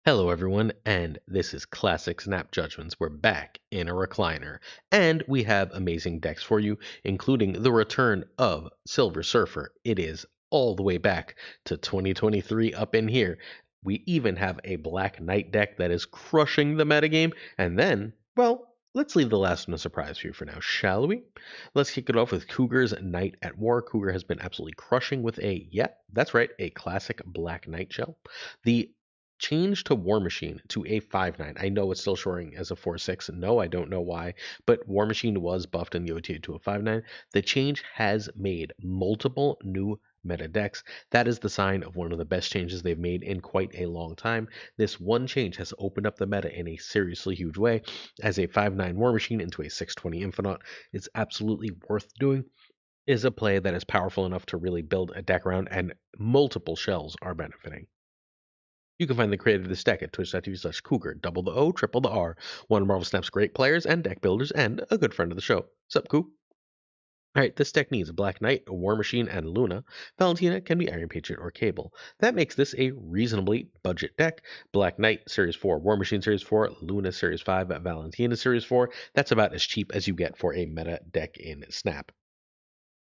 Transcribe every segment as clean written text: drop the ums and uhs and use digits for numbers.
Hello, everyone, and this is Classic Snap Judgments. We're back in a recliner, and we have amazing decks for you, including the return of Silver Surfer. It is all the way back to 2023 up in here. We even have a Black Knight deck that is crushing the metagame, and then, well, let's leave the last one a surprise for you for now, shall we? Let's kick it off with Cougar's Knight at War. Cougar has been absolutely crushing with that's right, a classic Black Knight shell. The change to War Machine to a 5/9. I know it's still showing as a 4/6. No, I don't know why, but War Machine was buffed in the OTA to a 5/9. The change has made multiple new meta decks. That is the sign of one of the best changes they've made in quite a long time. This one change has opened up the meta in a seriously huge way. As a 5/9 War Machine into a 6/20 Infinite, it's absolutely worth doing. Is a play that is powerful enough to really build a deck around, and multiple shells are benefiting. You can find the creator of this deck at twitch.tv/Cougar, double the O, triple the R, one of Marvel Snap's great players and deck builders, and a good friend of the show. Sup, Coop? Alright, this deck needs a Black Knight, a War Machine, and Luna. Valentina can be Iron Patriot or Cable. That makes this a reasonably budget deck. Black Knight Series 4, War Machine Series 4, Luna Series 5, Valentina Series 4. That's about as cheap as you get for a meta deck in Snap.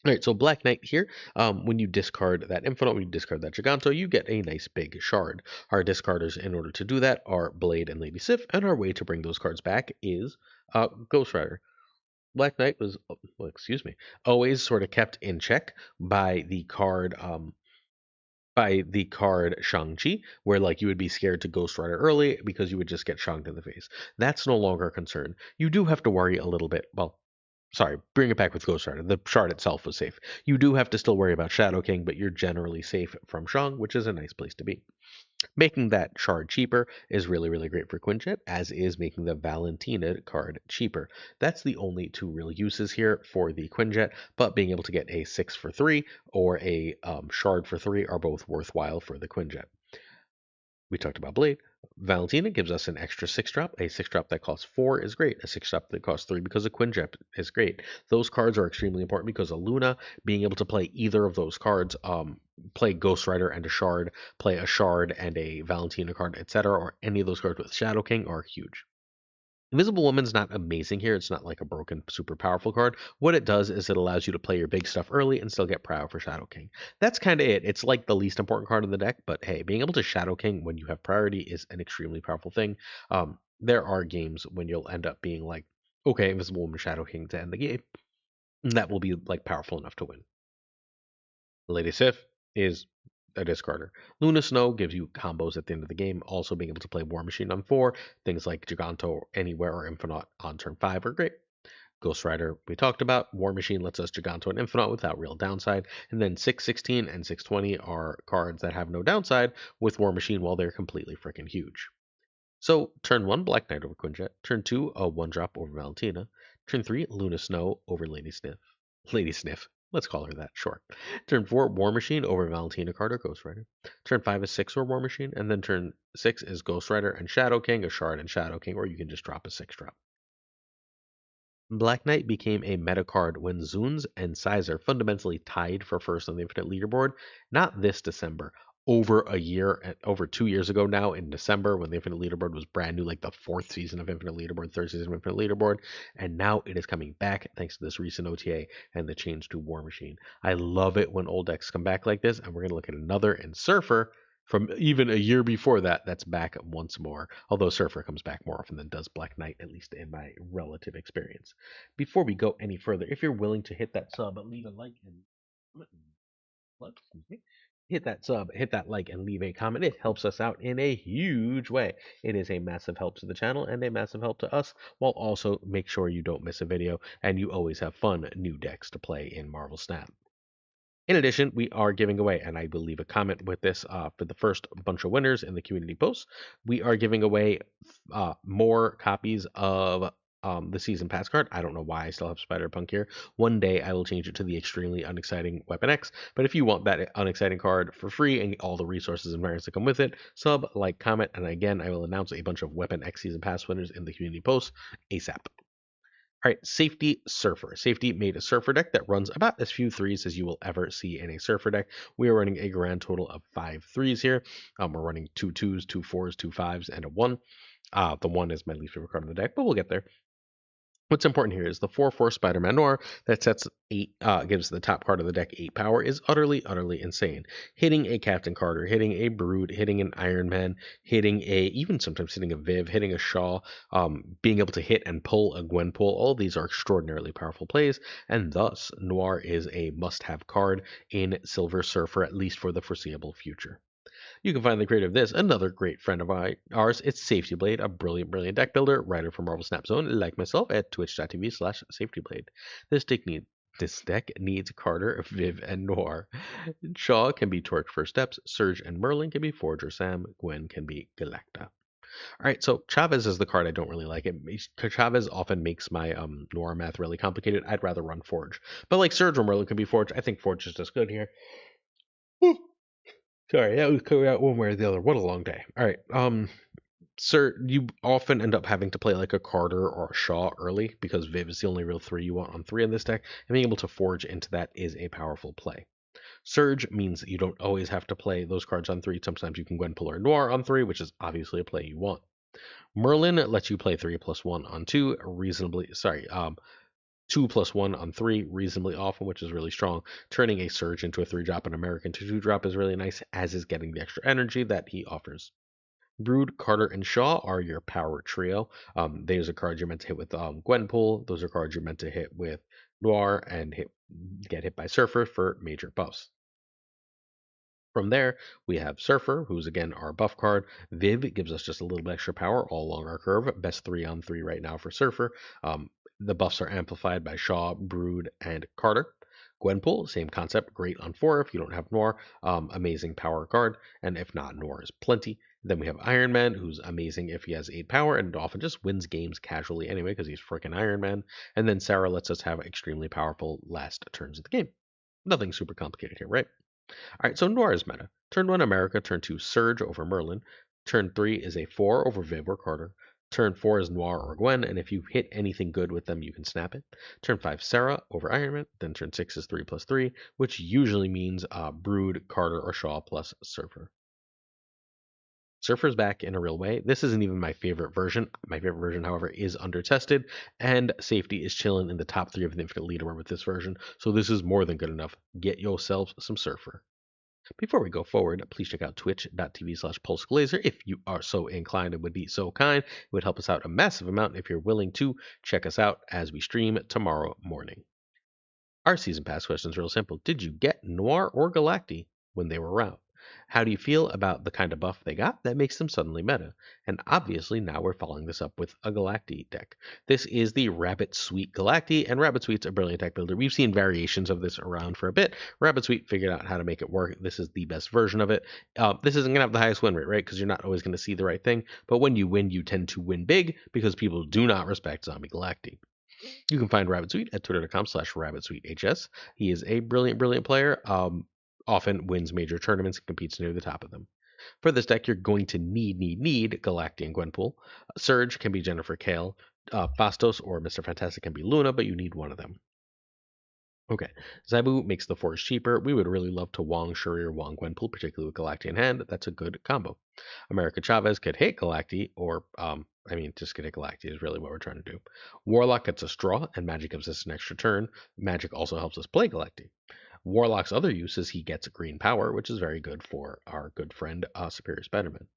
All right, so Black Knight here, when you discard that Infinite, when you discard that Giganto, you get a nice big shard. Our discarders, in order to do that, are Blade and Lady Sif, and our way to bring those cards back is Ghost Rider. Black Knight was, always sort of kept in check by the card Shang-Chi, where like you would be scared to Ghost Rider early because you would just get shanged in the face. That's no longer a concern. You do have to worry a little bit. Well, sorry, bring it back with Ghost Rider. The shard itself was safe. You do have to still worry about Shadow King, but you're generally safe from Shang, which is a nice place to be. Making that shard cheaper is really, really great for Quinjet, as is making the Valentina card cheaper. That's the only two real uses here for the Quinjet, but being able to get a 6 for 3 or a shard for 3 are both worthwhile for the Quinjet. We talked about Blade. Valentina gives us an extra 6 drop. A 6 drop that costs 4 is great. A 6 drop that costs 3 because of Quinjet is great. Those cards are extremely important because of Luna. Being able to play either of those cards, play Ghost Rider and a Shard, play a Shard and a Valentina card, etc., or any of those cards with Shadow King are huge. Invisible Woman's not amazing here. It's not like a broken, super powerful card. What it does is it allows you to play your big stuff early and still get Prow for Shadow King. That's kind of it. It's like the least important card in the deck, but hey, being able to Shadow King when you have priority is an extremely powerful thing. There are games when you'll end up being like, okay, Invisible Woman Shadow King to end the game. And that will be like powerful enough to win. Lady Sif is a discarder. Luna Snow gives you combos at the end of the game. Also, being able to play War Machine on 4, things like Giganto Anywhere or Infinite on turn 5 are great. Ghost Rider, we talked about. War Machine lets us Giganto and Infinite without real downside. And then 616 and 620 are cards that have no downside with War Machine while they're completely freaking huge. So, turn 1, Black Knight over Quinjet. Turn 2, a 1-drop over Valentina. Turn 3, Luna Snow over Lady Sniff. Lady Sniff. Let's call her that, sure. Turn 4, War Machine over Valentina Carter, Ghost Rider. Turn 5 is 6 or War Machine, and then turn 6 is Ghost Rider and Shadow King, a Shard and Shadow King, or you can just drop a 6-drop. Black Knight became a meta card when Zunes and Sizer fundamentally tied for first on the Infinite Leaderboard, not this December. Over 2 years ago now in December when the Infinite Leaderboard was brand new, like the 4th season of Infinite Leaderboard, 3rd season of Infinite Leaderboard, and now it is coming back thanks to this recent OTA and the change to War Machine. I love it when old decks come back like this, and we're going to look at another in Surfer from even a year before that, that's back once more. Although Surfer comes back more often than does Black Knight, at least in my relative experience. Before we go any further, if you're willing to hit that sub, leave a like and hit that sub, hit that like, and leave a comment. It helps us out in a huge way. It is a massive help to the channel and a massive help to us, while also make sure you don't miss a video and you always have fun new decks to play in Marvel Snap. In addition, we are giving away, and I will leave a comment with this for the first bunch of winners in the community posts. We are giving away more copies of the season pass card. I don't know why I still have Spider Punk here. One day I will change it to the extremely unexciting Weapon X. But if you want that unexciting card for free and all the resources and variants that come with it, sub, like, comment, and again, I will announce a bunch of Weapon X season pass winners in the community posts ASAP. All right, Safety Surfer. Safety made a Surfer deck that runs about as few threes as you will ever see in a Surfer deck. We are running a grand total of 5 threes here. We're running 2 2s, 2 4s, 2 5s, and a 1. The 1 is my least favorite card in the deck, but we'll get there. What's important here is the 4/4 Spider-Man Noir that sets 8, gives the top card of the deck 8 power is utterly insane. Hitting a Captain Carter, hitting a Brood, hitting an Iron Man, even sometimes hitting a Viv, hitting a Shaw, being able to hit and pull a Gwenpool, all of these are extraordinarily powerful plays, and thus Noir is a must-have card in Silver Surfer, at least for the foreseeable future. You can find the creator of this, another great friend of ours. It's Safety Blade, a brilliant deck builder, writer for Marvel Snap Zone, like myself, at twitch.tv/safetyblade. This deck needs Carter, Viv, and Noir. Shaw can be Torch First Steps, Surge and Merlin can be Forge or Sam, Gwen can be Galacta. All right, so Chavez is the card I don't really like. Chavez often makes my Noir math really complicated. I'd rather run Forge. But like Surge or Merlin can be Forge. I think Forge is just good here. Sorry, that was coming out one way or the other. What a long day. All right. Sir, you often end up having to play like a Carter or a Shaw early because Viv is the only real 3 you want on 3 in this deck, and being able to forge into that is a powerful play. Surge means that you don't always have to play those cards on 3. Sometimes you can Gwenpool or Noir on 3, which is obviously a play you want. Merlin lets you play 3+1 on 2 reasonably. 2+1 on 3 reasonably often, which is really strong. Turning a Surge into a 3-drop, an American 2-drop is really nice, as is getting the extra energy that he offers. Brood, Carter, and Shaw are your power trio. Those are cards you're meant to hit with Gwenpool. Those are cards you're meant to hit with Noir and get hit by Surfer for major buffs. From there, we have Surfer, who's again our buff card. Viv gives us just a little bit extra power all along our curve. Best 3 on 3 right now for Surfer. The buffs are amplified by Shaw, Brood, and Carter. Gwenpool, same concept, great on 4 if you don't have Noir. Amazing power card, and if not, Noir is plenty. Then we have Iron Man, who's amazing if he has 8 power, and often just wins games casually anyway because he's freaking Iron Man. And then Sarah lets us have extremely powerful last turns of the game. Nothing super complicated here, right? All right, so Noir is meta. Turn 1 America, turn 2 Surge over Merlin. Turn 3 is a 4 over Viv or Carter. Turn 4 is Noir or Gwen, and if you hit anything good with them, you can snap it. Turn 5 Sarah over Iron Man. Then turn 6 is 3+3, which usually means Brood, Carter, or Shaw plus Surfer. Surfer's back in a real way. This isn't even my favorite version. My favorite version, however, is undertested, and Safety is chilling in the top 3 of the Infinite Leaderboard with this version, so this is more than good enough. Get yourselves some Surfer. Before we go forward, please check out twitch.tv/PulseGlazer if you are so inclined and would be so kind. It would help us out a massive amount if you're willing to check us out as we stream tomorrow morning. Our season pass question is real simple. Did you get Noir or Galacti when they were around? How do you feel about the kind of buff they got that makes them suddenly meta? And obviously now we're following this up with a Galacti deck. This is the Rabbit Sweet Galacti, and Rabbit Sweet's a brilliant deck builder. We've seen variations of this around for a bit. Rabbit Sweet figured out how to make it work. This is the best version of it. This isn't going to have the highest win rate, right? Because you're not always going to see the right thing. But when you win, you tend to win big because people do not respect Zombie Galacti. You can find Rabbit Sweet at twitter.com/RabbitSweetHS. He is a brilliant player. Often wins major tournaments and competes near the top of them. For this deck, you're going to need Galacti and Gwenpool. Surge can be Jennifer Kale. Bastos or Mr. Fantastic can be Luna, but you need one of them. Okay, Zabu makes the force cheaper. We would really love to Wong Shuri or Wong Gwenpool, particularly with Galacti in hand. That's a good combo. America Chavez could hit Galacti, or just get hit Galacti is really what we're trying to do. Warlock gets a straw, and Magic gives us an extra turn. Magic also helps us play Galacti. Warlock's other use is he gets green power, which is very good for our good friend Superior Spider-Man.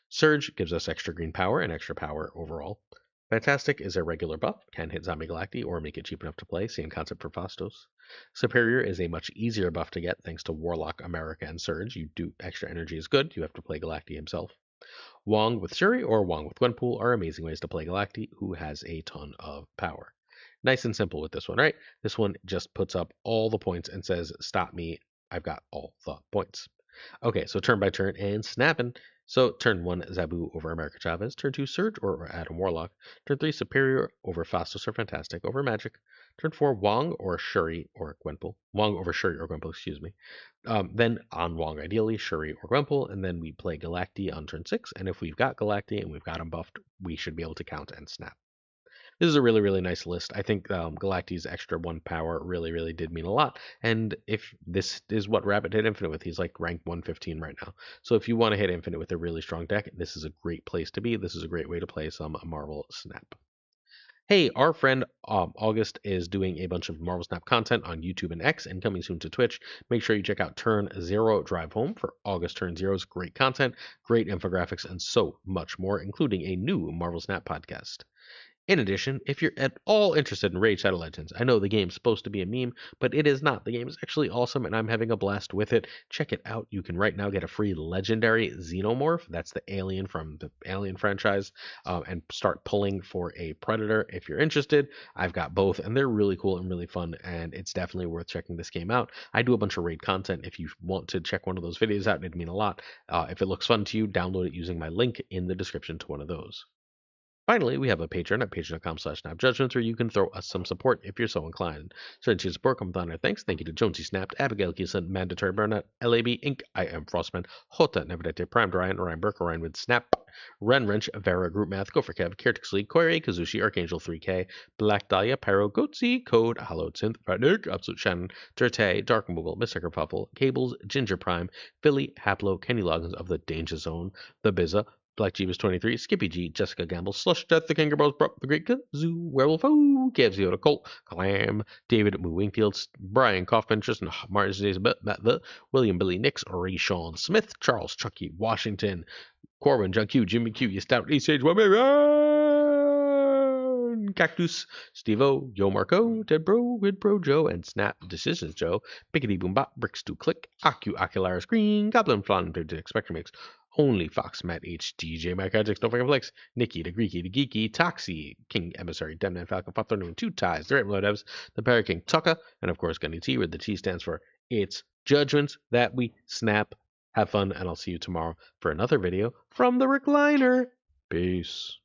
Surge gives us extra green power and extra power overall. Fantastic is a regular buff, can hit Zombie Galacti or make it cheap enough to play, same concept for Fastos. Superior is a much easier buff to get thanks to Warlock, America, and Surge. You do extra energy is good, you have to play Galacti himself. Wong with Shuri or Wong with Gwenpool are amazing ways to play Galacti, who has a ton of power. Nice and simple with this one, right? This one just puts up all the points and says, stop me, I've got all the points. Okay, so turn by turn and snapping. So turn 1, Zabu over America Chavez. Turn 2, Surge or Adam Warlock. Turn 3, Superior over Fastos or Fantastic over Magic. Turn 4, Wong or Shuri or Gwenpool. Wong over Shuri or Gwenpool, excuse me. Then on Wong, ideally, Shuri or Gwenpool. And then we play Galacti on turn 6. And if we've got Galacti and we've got him buffed, we should be able to count and snap. This is a really, really nice list. I think Galacti's extra 1 power really, really did mean a lot. And if this is what Rabbit hit Infinite with, he's like ranked 115 right now. So if you want to hit Infinite with a really strong deck, this is a great place to be. This is a great way to play some Marvel Snap. Hey, our friend August is doing a bunch of Marvel Snap content on YouTube and X and coming soon to Twitch. Make sure you check out Turn Zero Drive Home for August Turn Zero's great content, great infographics, and so much more, including a new Marvel Snap podcast. In addition, if you're at all interested in Raid Shadow Legends, I know the game's supposed to be a meme, but it is not. The game is actually awesome, and I'm having a blast with it. Check it out. You can right now get a free legendary Xenomorph. That's the alien from the Alien franchise, and start pulling for a Predator if you're interested. I've got both, and they're really cool and really fun, and it's definitely worth checking this game out. I do a bunch of Raid content. If you want to check one of those videos out, it'd mean a lot. If it looks fun to you, download it using my link in the description to one of those. Finally, we have a Patreon at patreon.com/snapjudgments where you can throw us some support if you're so inclined. Certain tiers of support come with honor. Thanks. Thank you to Jonesy Snapped, Abigail Gleason, Mandatory Burnout, LAB Inc., I Am Frostman, Hota, Nevedete, Prime Ryan, Ryan Burke, Ryan with Snap, Ren Wrench, Vera, Group Math, Gopher Kev, Caretaker League, Corey, Kazushi, Archangel 3K, Black Dahlia, Pyro, Goatsy, Code, Hallowed Synth, Nick, Absolute Shannon, Turte, Dark Moogle, Mr. Kerfuffle, Cables, Ginger Prime, Philly, Haplo, Kenny Loggins of the Danger Zone, The Bizza, Black Jeebus 23, Skippy G, Jessica Gamble, Slush Death, The Kangaroo Bros, Brock, The Great Kazoo, Werewolf, Oh, KFC Yoda, Colt, Clam, David Moo Wingfield, Brian Kaufman, Tristan Martin, the William Billy Nix, Ray Sean Smith, Charles Chucky Washington, Corbin, John Q, Jimmy Q, You Stout, East Stage, Woman, Cactus, Steve O, Yo Marco, Ted Bro, Good Bro Joe, and Snap Decisions Joe, Pickety Boom Bop, Bricks to Click, Aku Ocularis Green, Goblin Flan, Spectrum Mix, only Fox, Matt H, DJ, Mike Hydrix, No Fucking Flex, Nikki, the Greeky, the Geeky, Toxie, King Emissary, Demnan Falcon, Pop Thunder, and Two Ties, the Red Devs, the Parrot King, Tucka, and of course Gunny T, where the T stands for It's Judgments That We Snap. Have fun, and I'll see you tomorrow for another video from the recliner. Peace.